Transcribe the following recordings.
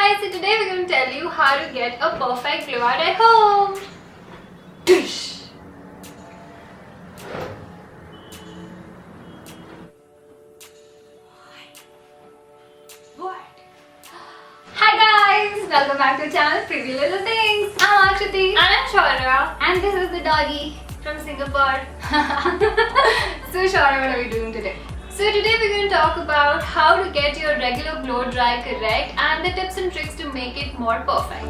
guys, so today we're going to tell you how to get a perfect blowout at home. What? Hi guys, welcome back to the channel Pretty Little Things. I'm Akshuti And I'm Shaura. and this is the doggy from Singapore. So Shaura, what are we doing today? So today we're going to talk about how to get your regular blow dry correct and the tips and tricks to make it more perfect.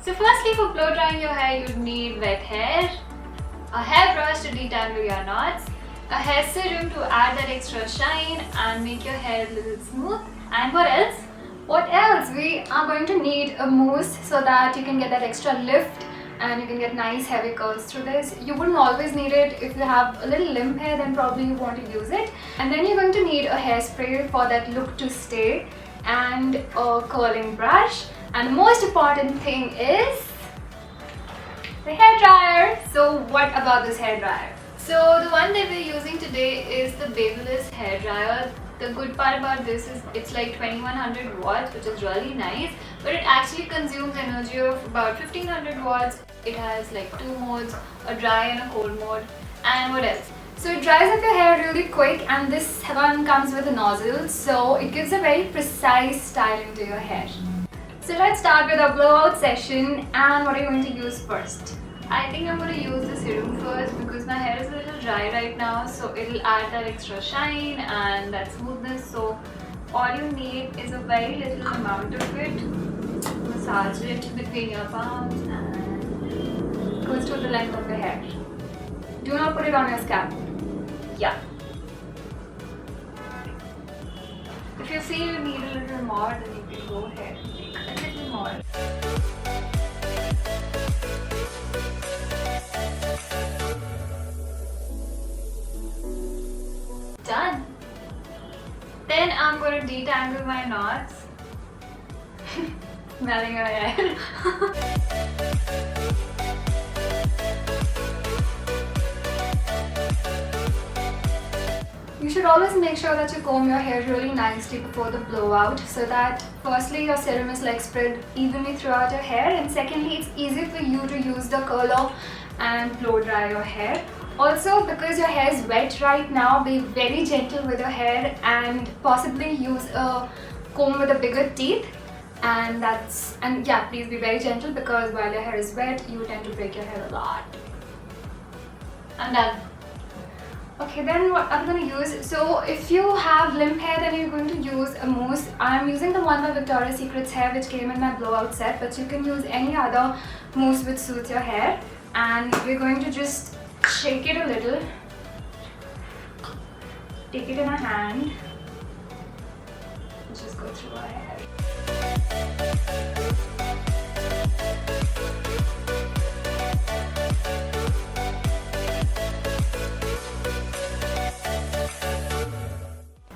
So firstly, for blow drying your hair, you'd need wet hair, a hairbrush to detangle your knots, a hair serum to add that extra shine and make your hair a little smooth. And what else? What else? We are going to need a mousse so that you can get that extra lift and you can get nice heavy curls through this. You wouldn't always need it. If you have a little limp hair, then probably you want to use it. And then you're going to need a hairspray for that look to stay and a curling brush. And the most important thing is the hair dryer. So what about this hair dryer? So the one that we're using today is the Babyliss hair dryer. The good part about this is it's like 2100 watts, which is really nice, but it actually consumes energy of about 1500 watts. It has like two modes, a dry and a cold mode. And what else? So it dries up your hair really quick, and this one comes with a nozzle, so it gives a very precise styling to your hair. So let's start with our blowout session. And what are you going to use first? I think I'm going to use the serum first because my hair is a little dry right now, so it'll add that extra shine and that smoothness. So all you need is a very little amount of it. Massage it between your palms and goes to the length of your hair. Do not put it on your scalp. Yeah. If you feel you need a little more, then you can go ahead and take a little more. Done. Then I'm going to detangle my knots. Smelling your hair. You should always make sure that you comb your hair really nicely before the blowout, so that firstly your serum is like spread evenly throughout your hair, and secondly it's easy for you to use the curler and blow dry your hair. Also, because your hair is wet right now, be very gentle with your hair and possibly use a comb with a bigger teeth. And yeah, please be very gentle because while your hair is wet, you tend to break your hair a lot. I'm done. Okay, then what I'm going to use, so if you have limp hair, then you're going to use a mousse. I'm using the one by Victoria's Secret's hair, which came in my blowout set, but you can use any other mousse which suits your hair. And we're going to just shake it a little, take it in a hand, just go through our hair.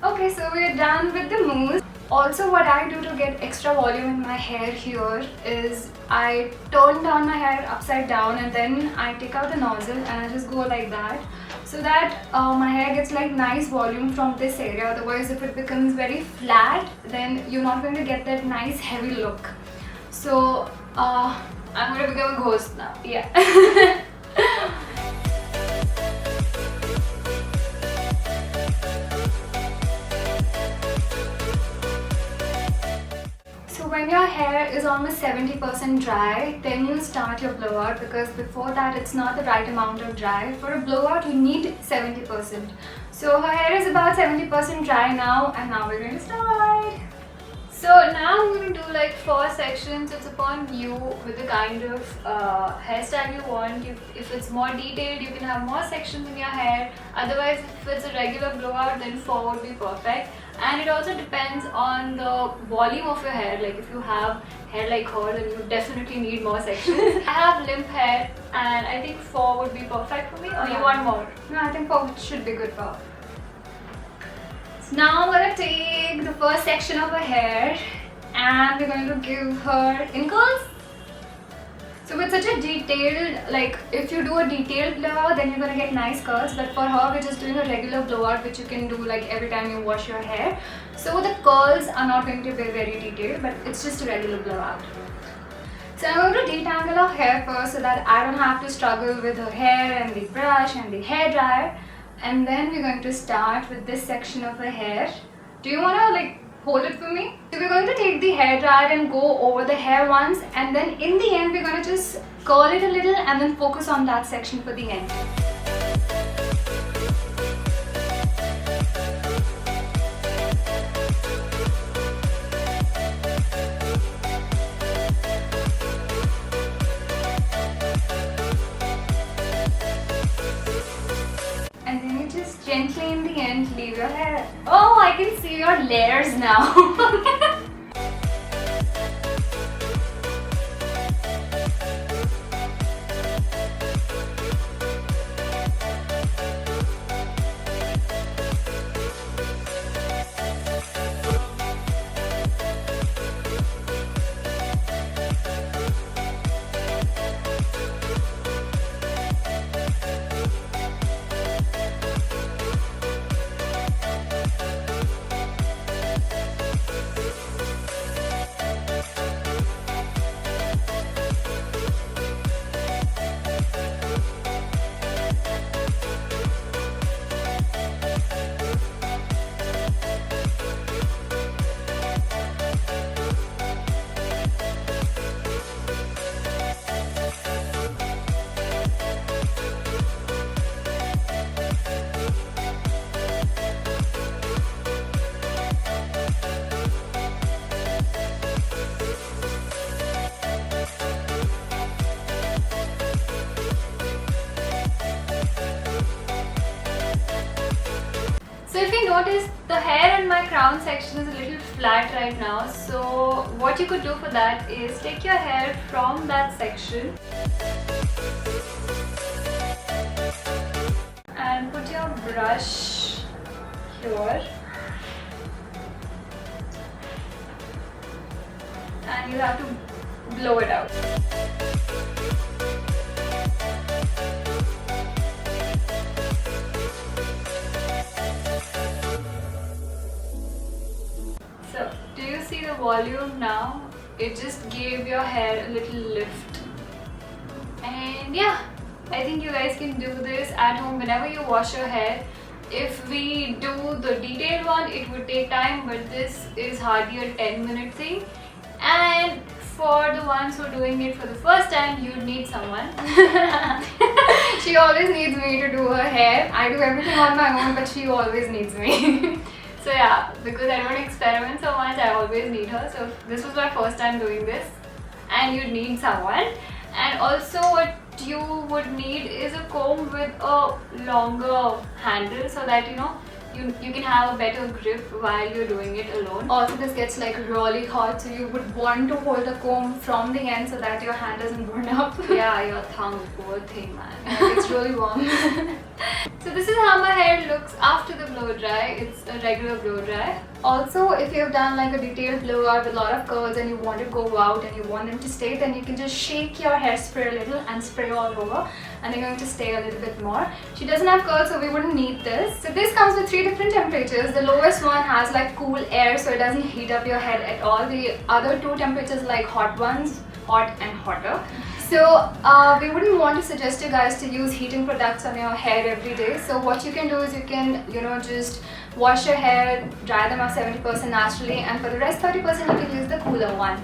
Okay, so we're done with the mousse. Also, what I do to get extra volume in my hair here is I turn down my hair upside down and then I take out the nozzle and I just go like that, so that my hair gets like nice volume from this area. Otherwise, if it becomes very flat, then you're not going to get that nice heavy look. So I'm going to become a ghost now. Yeah. When your hair is almost 70% dry, then you start your blowout, because before that it's not the right amount of dry. For a blowout you need 70%. So her hair is about 70% dry now, and now we're going to start. So now I'm going to do like 4 sections. It's upon you with the kind of hairstyle you want. If it's more detailed, you can have more sections in your hair. Otherwise, if it's a regular blowout, then 4 would be perfect. And it also depends on the volume of your hair. Like if you have hair like her, then you definitely need more sections. I have limp hair and I think 4 would be perfect for me. Or you want more? No, I think 4 should be good for her. So now I'm going to take the first section of her hair and we're going to give her in curls. So with such a detailed, like if you do a detailed blowout, then you're gonna get nice curls. But for her, we're just doing a regular blowout, which you can do like every time you wash your hair. So the curls are not going to be very detailed, but it's just a regular blowout. So I'm going to detangle her hair first so that I don't have to struggle with her hair and the brush and the hair dryer. And then we're going to start with this section of her hair. Do you want to like hold it for me? So we're going to take the hair dryer and go over the hair once, and then in the end we're going to just curl it a little and then focus on that section for the end. And then you just gently in the end leave your hair. Oh, I can see your layers now. So if you notice, the hair in my crown section is a little flat right now. So what you could do for that is take your hair from that section and put your brush here, and you have to blow it out. So, do you see the volume now? It just gave your hair a little lift. And yeah, I think you guys can do this at home whenever you wash your hair. If we do the detailed one, it would take time, but this is hardly a 10-minute thing. And for the ones who are doing it for the first time, you need someone. She always needs me to do her hair. I do everything on my own, but she always needs me. So yeah, because I don't experiment so much, I always need her. So this was my first time doing this, and you need someone. And also what you would need is a comb with a longer handle, so that you can have a better grip while you're doing it alone. Also, this gets like really hot, so you would want to hold the comb from the end so that your hand doesn't burn up. Yeah, your thumb, poor thing, man. It's really warm. So this is how my hair looks after the blow dry. It's a regular blow dry. Also, if you've done like a detailed blowout with a lot of curls and you want to go out and you want them to stay, then you can just shake your hairspray a little and spray all over, and they're going to stay a little bit more. She doesn't have curls, so we wouldn't need this. So this comes with 3 different temperatures. The lowest one has like cool air, so it doesn't heat up your head at all. The other 2 temperatures like hot ones, hot and hotter. So we wouldn't want to suggest you guys to use heating products on your hair every day. So what you can do is you can, just wash your hair, dry them off 70% naturally, and for the rest 30% you can use the cooler one.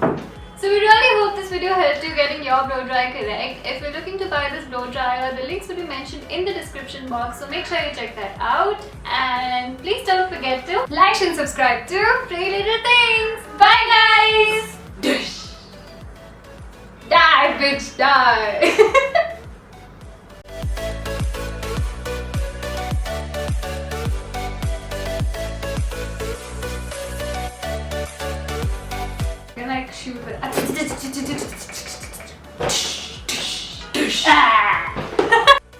So we really hope this video helped you getting your blow dry correct. If you're looking to buy this blow dryer, the links will be mentioned in the description box, so make sure you check that out. And please don't forget to like and subscribe to Pretty Little Things. Bye guys! Dush! Die, bitch, die! You're like shoot with